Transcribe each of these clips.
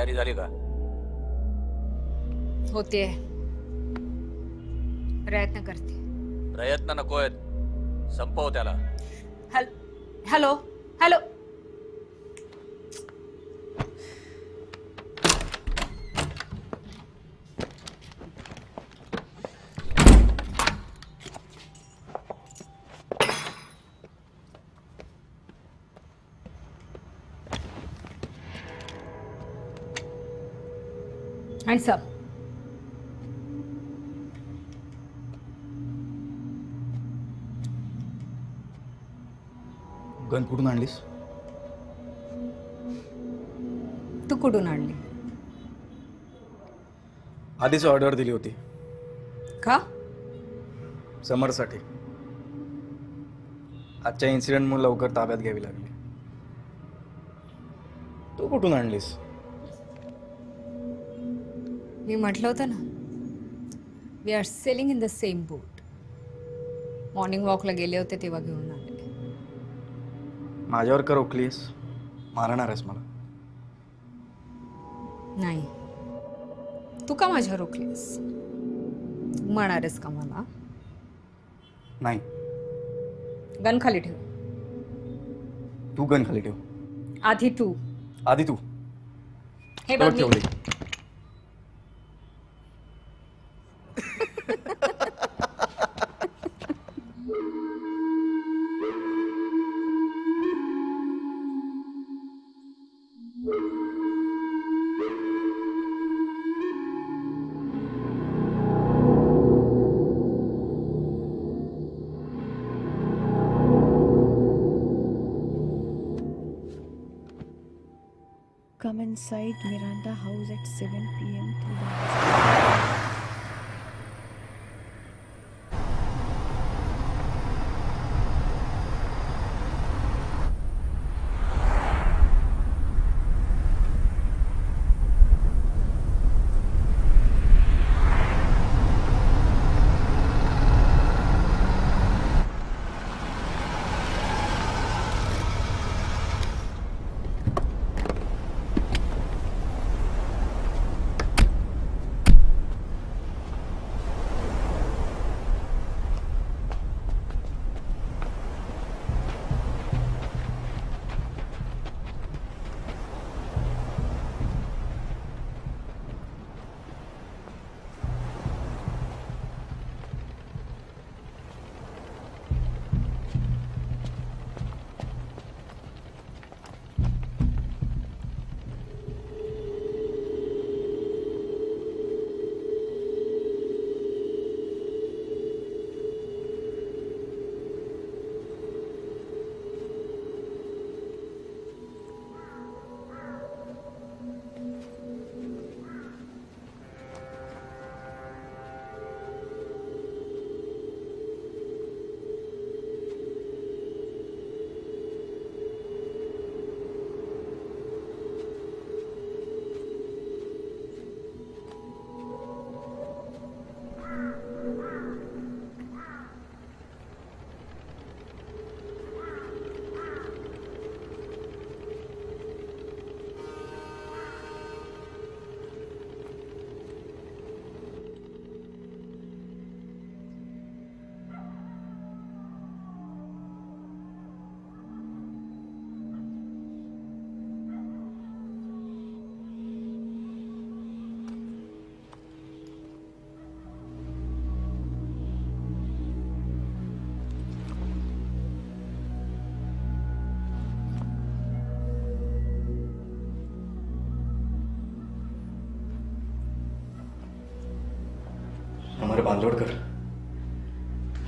तयारी झाली का? होते, प्रयत्न करते. प्रयत्न नकोय, संपव त्याला. Hello hello. Hands up. Gun कुठून आणलीस? तू कुठून आणली? आधीच ऑर्डर दिली होती का? समरसाठी. आजच्या इन्सिडेंटमुळे लवकर ताब्यात घ्यावी लागली. तू कुठून आणलीस? मी म्हटलं होतं ना, we are sailing in the same boat. Morning वॉकला गेले होते तेव्हा घेऊन आले. माझ्यावर का रोखलीस? मारणार आहेस मला? नाही, तू का माझ्या रोखलीस? तू म्हणारेस का मला? नाही. गन खाली ठेव. तू गन खाली ठेव. आधी तू. आधी तू. हे बघ, ठेवली. Come inside Miranda House at 7 p.m. through the Samar Bandodkar,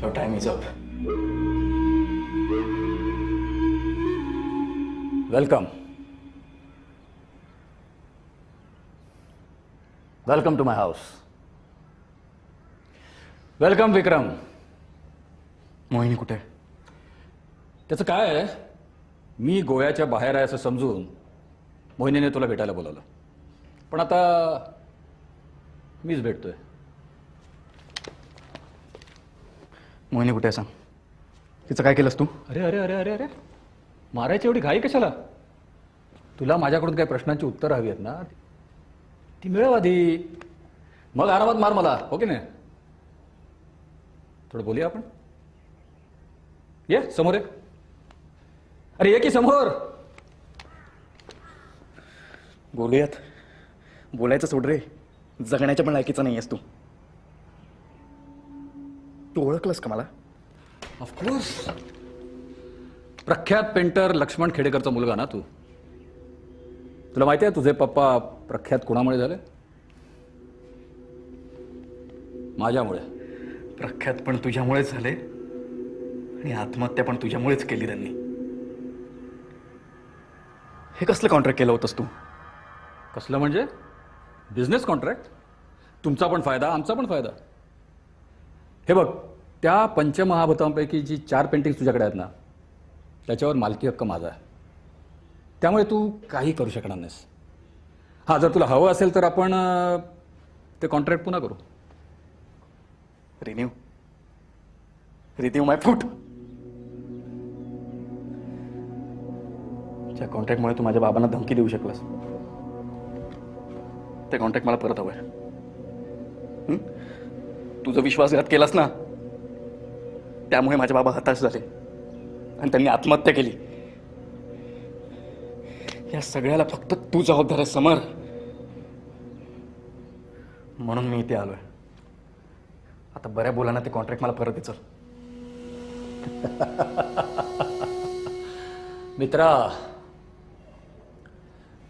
your time is up. Welcome. Welcome to my house. Welcome Vikram. Mohini कुठे आहे? त्याचं काय आहे, मी गोव्याच्या बाहेर आहे असं समजून मोहिनीने तुला भेटायला बोलावलं, पण आता मीच भेटतोय. मोहिनी कुठे आहे सांग. तिचं काय केलंस तू? अरे अरे अरे अरे अरे मारायची एवढी घाई कशाला? तुला माझ्याकडून काही प्रश्नांची उत्तरं हवी आहेत ना, ती मिळव आधी, मग आरामात मार मला, हो की नाही? थोडं बोलूया आपण. ये समोर ये. अरे ये की समोर. बोलूयात. बोलायचं सोड रे. जगण्याच्या पण लायकीचा नाही आहेस तू. तू ओळखलंस का मला? ऑफकोर्स. प्रख्यात पेंटर लक्ष्मण खेडेकरचा मुलगा ना तू. तुला माहिती आहे तुझे पप्पा प्रख्यात कोणामुळे झाले? माझ्यामुळे. प्रख्यात पण तुझ्यामुळेच झाले आणि आत्महत्या पण तुझ्यामुळेच केली त्यांनी. हे कसलं कॉन्ट्रॅक्ट केलं होतंस तू? कसलं म्हणजे? Business contract. तुमचा पण फायदा, आमचा पण फायदा. हे बघ, त्या पंचमहाभूतांपैकी जी 4 पेंटिंग्स तुझ्याकडे आहेत ना, त्याच्यावर मालकी हक्क माझा आहे. त्यामुळे तू काही करू शकणार नाहीस. हां, जर तुला हवं असेल तर आपण ते कॉन्ट्रॅक्ट पुन्हा करू. रिन्यू माय फूट. त्या कॉन्ट्रॅक्टमुळे तू माझ्या बाबांना धमकी देऊ शकलास. ते कॉन्ट्रॅक्ट मला परत हवंय. तुझा विश्वासघात केलास ना, त्यामुळे माझे बाबा हताश झाले आणि त्यांनी आत्महत्या केली. या सगळ्याला फक्त तू जबाबदार आहे समर. म्हणून मी इथे आलोय. आता बऱ्या बोलाना ते कॉन्ट्रॅक्ट मला परत दे. मित्रा,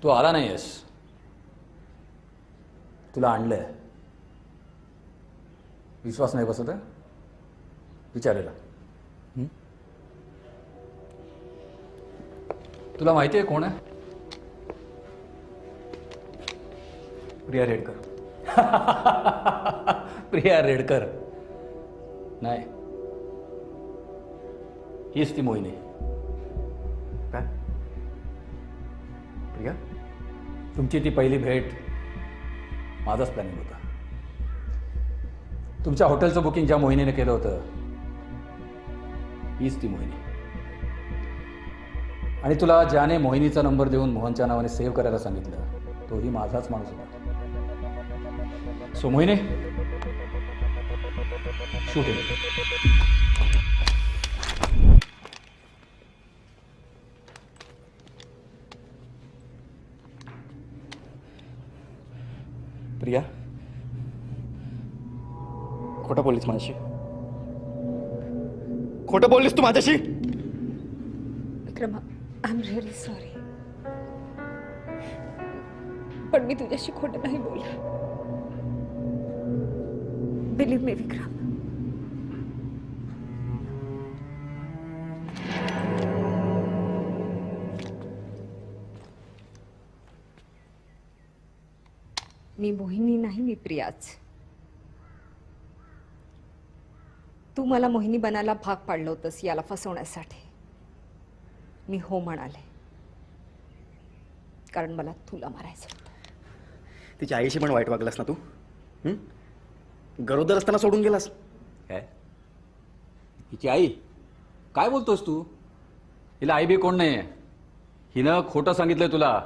तू आला नाहीयेस. तुला आणलंय. विश्वास नाही बसत आहे? विचारेला. तुला माहिती आहे कोण आहे? प्रिया रेडकर. प्रिया रेडकर नाही, हीच ती मोहिनी. काय? प्रिया? तुमची ती पहिली भेट माझाच प्लॅनिंग होता. तुमच्या हॉटेलचं बुकिंग ज्या मोहिनीने केलं होतं, हीच ती मोहिनी. आणि तुला ज्याने मोहिनीचा नंबर देऊन मोहनच्या नावाने सेव्ह करायला सांगितलं, तोही माझाच माणूस होता. सो मोहिनी, शूट हिम. प्रिया, खोटं बोललीस माझ्याशी. खोटं बोललीस तू माझ्याशी. विक्रम, आय एम रिअली सॉरी. पण मी तुझ्याशी खोटं नाही बोलले. बिलीव्ह मी विक्रम. मी मोहिनी नाही, मी प्रियाच. तू मला मोहिनी बनायला भाग पाडलं होतंस याला फसवण्यासाठी. मी हो म्हणाले, कारण मला तुला मारायचं होतं. तिच्या आईशी पण वाईट वागलास ना तू. गरोदर असताना सोडून गेलास. काय हिची आई? काय बोलतोस तू? हिला आई बी कोण नाही. हिनं खोटं सांगितलंय तुला.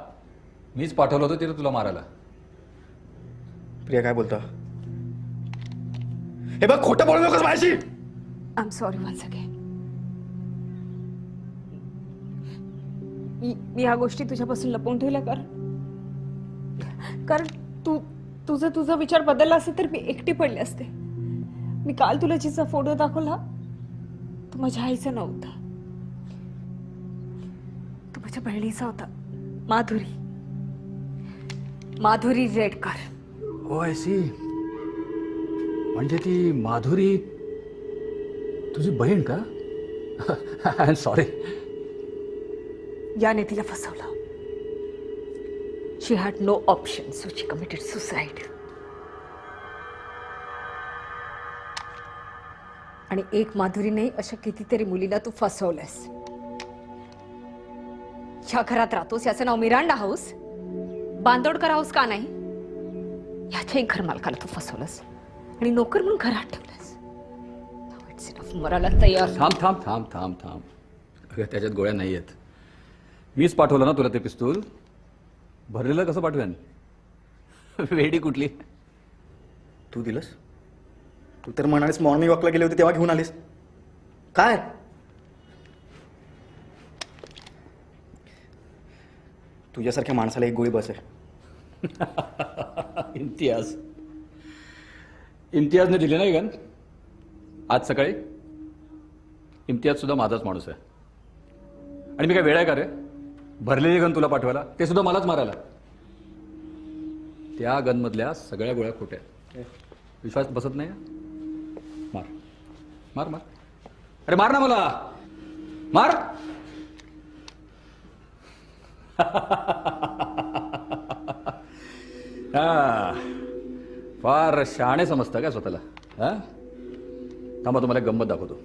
मीच पाठवलं होतं तिला तुला मारायला. प्रिया, काय बोलता? हे बघ, खोटं बोलू नकोस माझ्याशी. I'm sorry once again. मी ह्या गोष्टी तुझ्यापासून लपवून ठेवल्या कारण तुझा विचार बदलला असेल तर मी एकटी पडले असते. मी काल तुला जिचा फोटो दाखवला तो माझ्या आईचा नव्हता, तो माझ्या बहिणीचा होता. माधुरी रेडकर. हो, आय सी. म्हणजे ती माधुरी तुझी बहीण का? I'm sorry. याने तिला फसवलं. She had no option, so she committed suicide. आणि एक माधुरी नाही, अशा कितीतरी मुलीला तू फसवलंस. ह्या घरात राहतोस, याचं नाव मिरांडा हाऊस. बांदोडकर हाऊस का नाही? ह्याच्याही घर मालकाला तू फसवलंस आणि नोकर म्हणून घरात ठेवलंस. It's enough. मराला तयार. थांब. अगं, त्याच्यात गोळ्या नाही आहेत. मीच पाठवलं ना तुला ते पिस्तूल. भरलेलं कसं पाठवेन? वेडी कुठली? तू दिलंस? तू तर म्हणालीस मॉर्निंग वॉकला गेले होते तेव्हा घेऊन आलीस. काय तुझ्यासारख्या माणसाला एक गोळी बस आहे. इम्तियाज. इम्तियाजने दिली नाही गन आज सकाळी. इम्तियाज सुद्धा माझाच माणूस आहे. आणि मी काय वेळ आहे का रे भरलेली गन तुला पाठवायला? ते सुद्धा मलाच मारायला. त्या गनमधल्या सगळ्या गोळ्या खोट्या. विश्वास बसत नाही? मार मार मार. अरे मार ना मला, मार. हा, फार शहाणे समजता का स्वतःला? हा, थांबा तुम्हाला एक गंमत दाखवतो.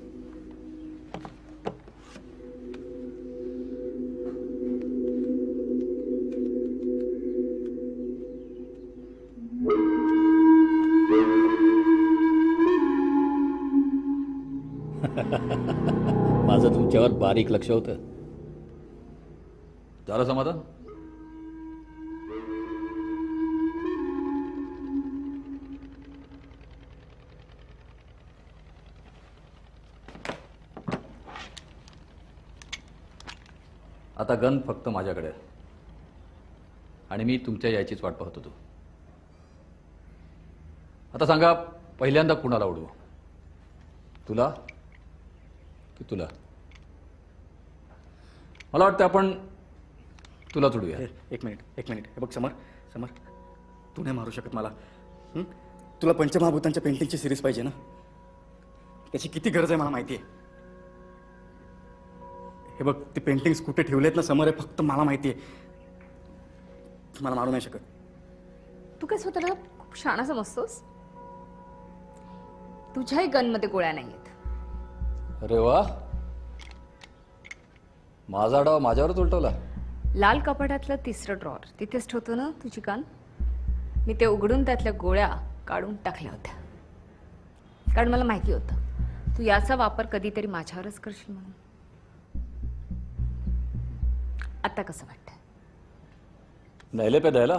माझं तुमच्यावर बारीक लक्ष होतं. झालं समाधान? आता गन फक्त माझ्याकडे आहे आणि मी तुमच्या यायचीच वाट पाहत होतो. आता सांगा, पहिल्यांदा कुणाला उडवू? तुला की तुला? मला वाटतं आपण तुलाच उडूया. एक मिनिट हे बघ समर, तू नाही मारू शकत मला. तुला पंचमहाभूतांच्या पेंटिंगची सिरीज पाहिजे ना? त्याची किती गरज आहे मला माहिती आहे. हे बघ, ते पेंटिंग्स कुठे ठेवलेत ना समोर, आहे फक्त मला माहिती आहे. मला मारू नाही शकत. तू काय स्वतःला खूप शहाणा समजतोस? तुझ्याही गनमध्ये गोळ्या नाहीयेत. अरे वा, माझा डाव माझ्यावरच उलटवला. लाल कपाटातलं तिसरं ड्रॉवर तिथेच ठेवतो ना तुझी गन. मी ते उघडून त्यातल्या गोळ्या काढून टाकल्या होत्या, कारण मला माहिती होतं तू याचा वापर कधीतरी माझ्यावरच करशील म्हणून. आता कसं वाटतंय? नहिले पे द्यायला?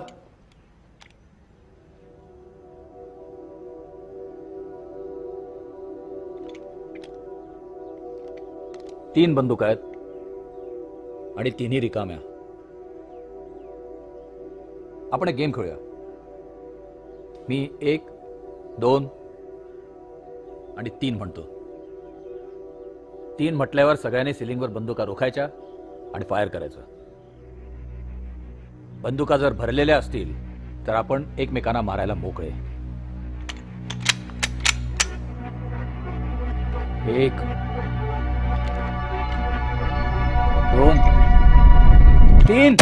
तीन बंदूक आहेत आणि तिन्ही रिकाम्या. आपण एक गेम खेळूया. मी 1, 2 आणि 3 म्हणतो. 3 म्हटल्यावर सगळ्यांनी सिलिंगवर बंदुका रोखायच्या आणि फायर करायचं. बंदुका जर भरलेल्या असतील तर आपण एकमेकांना मारायला मोकळे. 1, 2, 3